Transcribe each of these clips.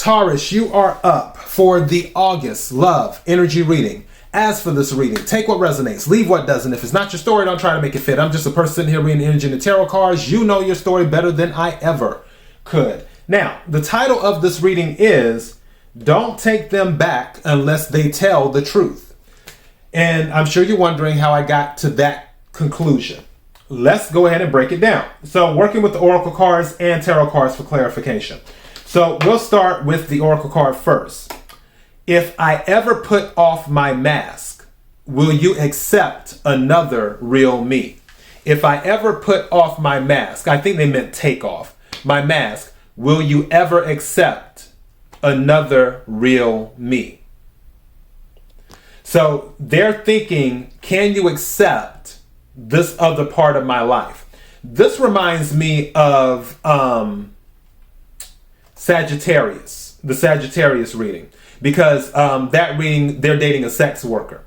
Taurus, you are up for the August love energy reading. As for this reading, take what resonates, leave what doesn't. If it's not your story, don't try to make it fit. I'm just a person sitting here reading energy and the tarot cards. You know your story better than I ever could. Now, the title of this reading is Don't Take Them Back Unless They Tell the Truth. And I'm sure you're wondering how I got to that conclusion. Let's go ahead and break it down. So, working with the Oracle cards and tarot cards for clarification. So, we'll start with the Oracle card first. If I ever put off my mask, will you accept another real me? If I ever put off my mask, I think they meant take off my mask, will you ever accept another real me? So they're thinking, can you accept this other part of my life? This reminds me of Sagittarius, the Sagittarius reading. Because that reading, they're dating a sex worker.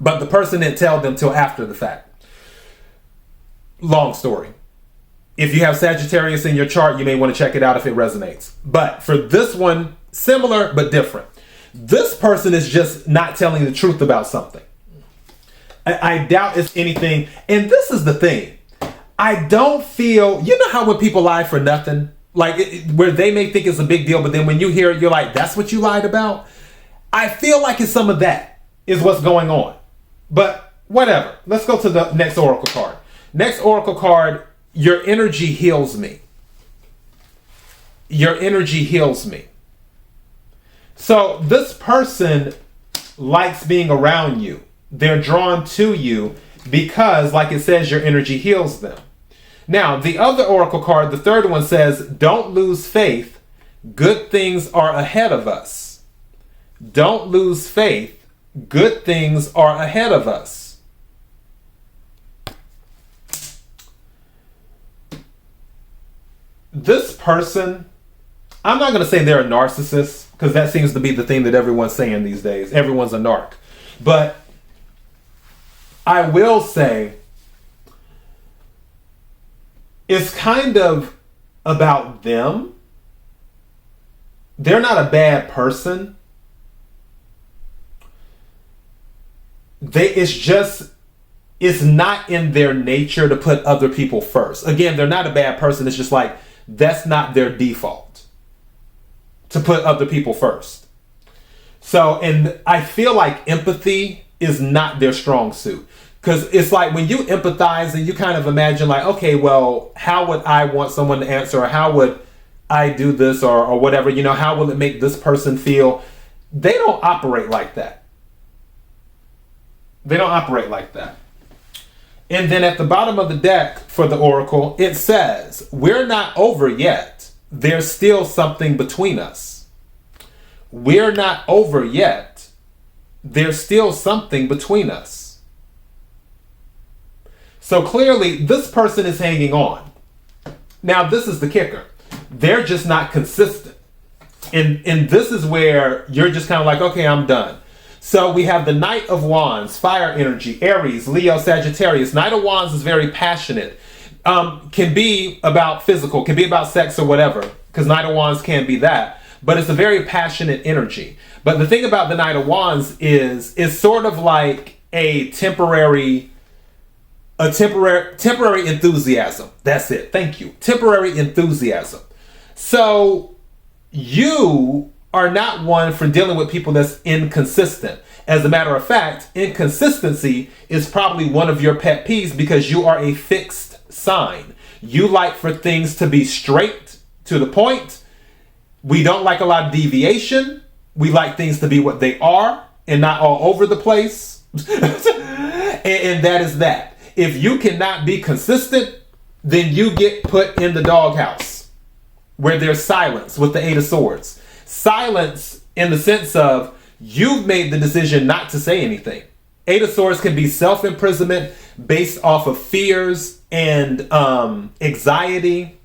But the person didn't tell them till after the fact. Long story. If you have Sagittarius in your chart, you may want to check it out if it resonates. But for this one, similar but different. This person is just not telling the truth about something. I doubt it's anything. And this is the thing. I don't feel, you know how when people lie for nothing? Like where they may think it's a big deal, but then when you hear it, you're like, that's what you lied about? I feel like it's some of that is what's going on. But whatever. Let's go to the next Oracle card. Next Oracle card, your energy heals me. Your energy heals me. So this person likes being around you. They're drawn to you because, like it says, your energy heals them. Now, the other Oracle card, the third one says, don't lose faith. Good things are ahead of us. Don't lose faith. Good things are ahead of us. This person, I'm not going to say they're a narcissist, because that seems to be the thing that everyone's saying these days. Everyone's a narc. But I will say, it's kind of about them. They're not a bad person. It's not in their nature to put other people first. Again, they're not a bad person. It's just like, that's not their default to put other people first. So, and I feel like empathy is not their strong suit. Because it's like when you empathize and you kind of imagine like, okay, well, how would I want someone to answer? Or how would I do this or whatever? You know, how will it make this person feel? They don't operate like that. They don't operate like that. And then at the bottom of the deck for the Oracle, it says, we're not over yet. There's still something between us. We're not over yet. There's still something between us. So clearly, this person is hanging on. Now, this is the kicker. They're just not consistent. And this is where you're just kind of like, okay, I'm done. So we have the Knight of Wands, fire energy, Aries, Leo, Sagittarius. Knight of Wands is very passionate. Can be about physical, can be about sex or whatever, because Knight of Wands can be that. But it's a very passionate energy. But the thing about the Knight of Wands is it's sort of like a temporary enthusiasm. That's it. Thank you. Temporary enthusiasm. So you are not one for dealing with people that's inconsistent. As a matter of fact, inconsistency is probably one of your pet peeves because you are a fixed sign. You like for things to be straight to the point. We don't like a lot of deviation. We like things to be what they are and not all over the place. and that is that. If you cannot be consistent, then you get put in the doghouse where there's silence with the Eight of Swords. Silence in the sense of you've made the decision not to say anything. Eight of Swords can be self-imprisonment based off of fears and anxiety.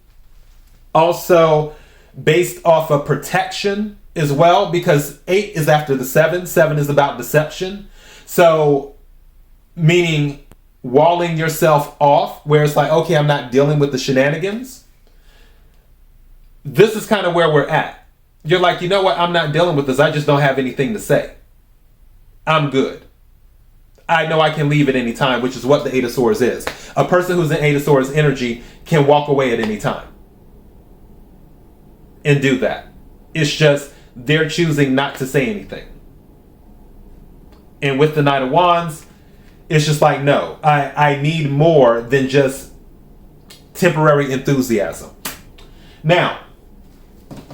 Also based off of protection as well, because 8 is after the 7. 7 is about deception. So meaning walling yourself off where it's like, okay, I'm not dealing with the shenanigans. This is kind of where we're at. You're like, you know what? I'm not dealing with this. I just don't have anything to say. I'm good. I know I can leave at any time, which is what the Eight of Swords is. A person who's in Eight of Swords energy can walk away at any time and do that. It's just they're choosing not to say anything. And with the Knight of Wands, it's just like, no, I need more than just temporary enthusiasm. Now,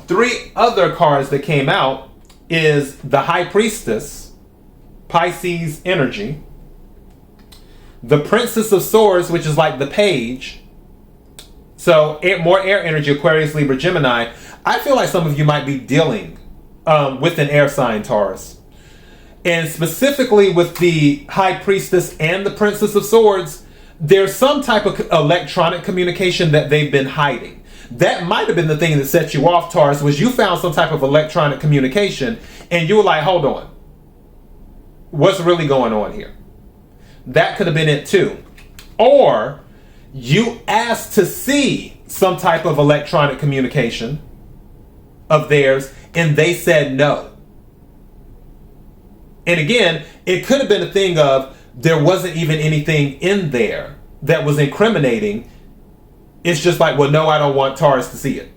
3 other cards that came out is the High Priestess, Pisces energy, the Princess of Swords, which is like the Page, so more air energy, Aquarius, Libra, Gemini. I feel like some of you might be dealing with an air sign, Taurus. And specifically with the High Priestess and the Princess of Swords, there's some type of electronic communication that they've been hiding. That might have been the thing that set you off, Taurus, was you found some type of electronic communication and you were like, hold on. What's really going on here? That could have been it too. Or you asked to see some type of electronic communication of theirs and they said no. And again, it could have been a thing of there wasn't even anything in there that was incriminating. It's just like, well, no, I don't want Taurus to see it.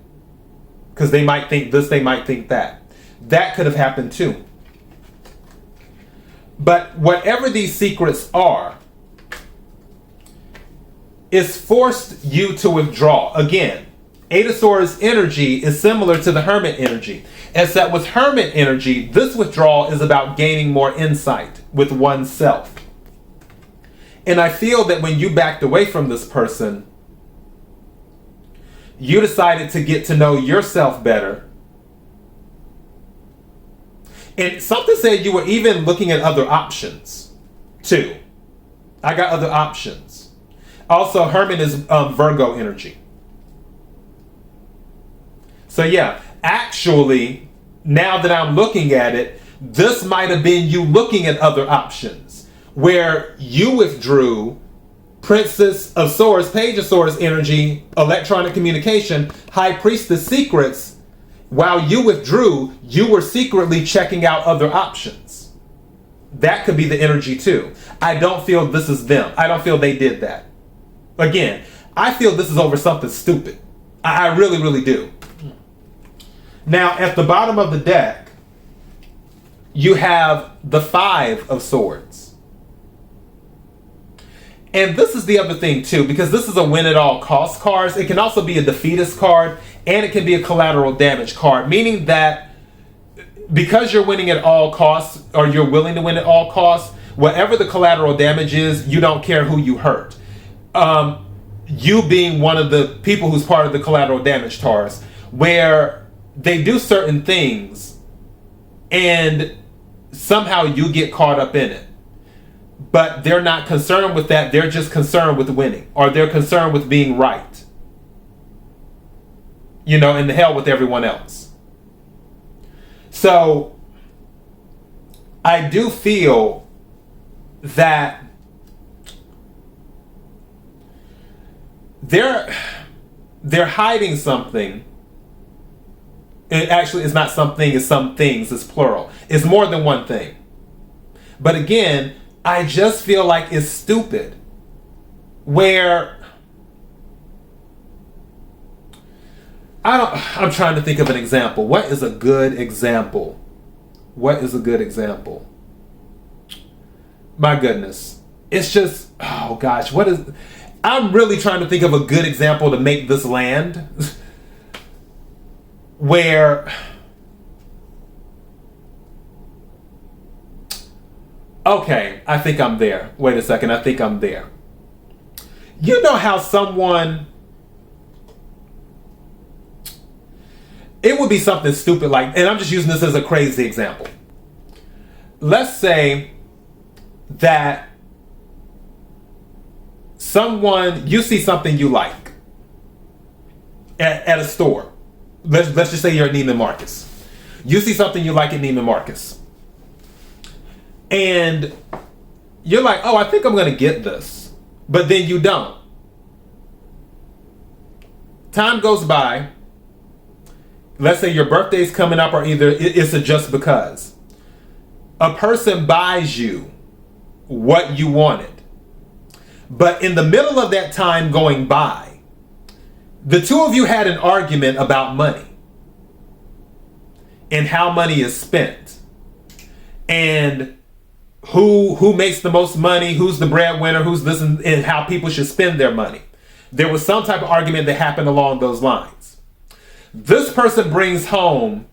Because they might think this, they might think that. That could have happened too. But whatever these secrets are, it's forced you to withdraw. Again, Eight of Swords energy is similar to the Hermit energy. Except with Hermit energy, this withdrawal is about gaining more insight with oneself. And I feel that when you backed away from this person, you decided to get to know yourself better. And something said you were even looking at other options too. I got other options. Also, Hermit is Virgo energy. So yeah, actually, now that I'm looking at it, this might have been you looking at other options where you withdrew Princess of Swords, Page of Swords energy, electronic communication, High Priestess secrets. While you withdrew, you were secretly checking out other options. That could be the energy too. I don't feel this is them. I don't feel they did that. Again, I feel this is over something stupid. I really, really do. Now, at the bottom of the deck, you have the Five of Swords. And this is the other thing too, because this is a win at all costs card. It can also be a defeatist card, and it can be a collateral damage card, meaning that because you're winning at all costs, or you're willing to win at all costs, whatever the collateral damage is, you don't care who you hurt. You being one of the people who's part of the collateral damage, Taurus, where they do certain things and somehow you get caught up in it. But they're not concerned with that. They're just concerned with winning, or they're concerned with being right. You know, and the hell with everyone else. So I do feel that they're hiding something. It actually is not something, it's some things, it's plural. It's more than one thing. But again, I just feel like it's stupid. Where I'm trying to think of an example. What is a good example? What is a good example? My goodness. It's just, oh gosh, I'm really trying to think of a good example to make this land. Where okay, I think I'm there. Wait a second, I think I'm there. You know how someone, it would be something stupid like, and I'm just using this as a crazy example. Let's say that you see something you like at a store. Let's just say you're at Neiman Marcus. You see something you like at Neiman Marcus. And you're like, oh, I think I'm going to get this. But then you don't. Time goes by. let's say your birthday's coming up, or either it's a just because. A person buys you what you wanted. But in the middle of that time going by, the two of you had an argument about money and how money is spent and who makes the most money, who's the breadwinner, who's this, and how people should spend their money. There was some type of argument that happened along those lines. This person brings home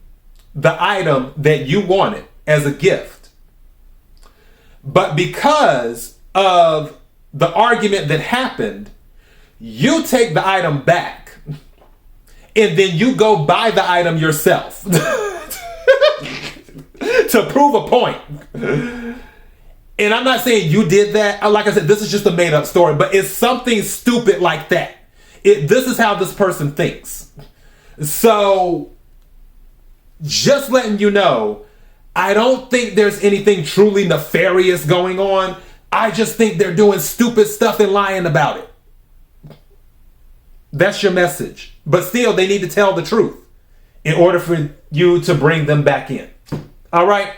the item that you wanted as a gift. But because of the argument that happened, you take the item back and then you go buy the item yourself to prove a point. And I'm not saying you did that. Like I said, this is just a made up story, but it's something stupid like that. This is how this person thinks. So just letting you know, I don't think there's anything truly nefarious going on. I just think they're doing stupid stuff and lying about it. That's your message. But still, they need to tell the truth in order for you to bring them back in. All right,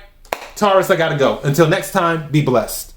Taurus, I gotta go. Until next time, be blessed.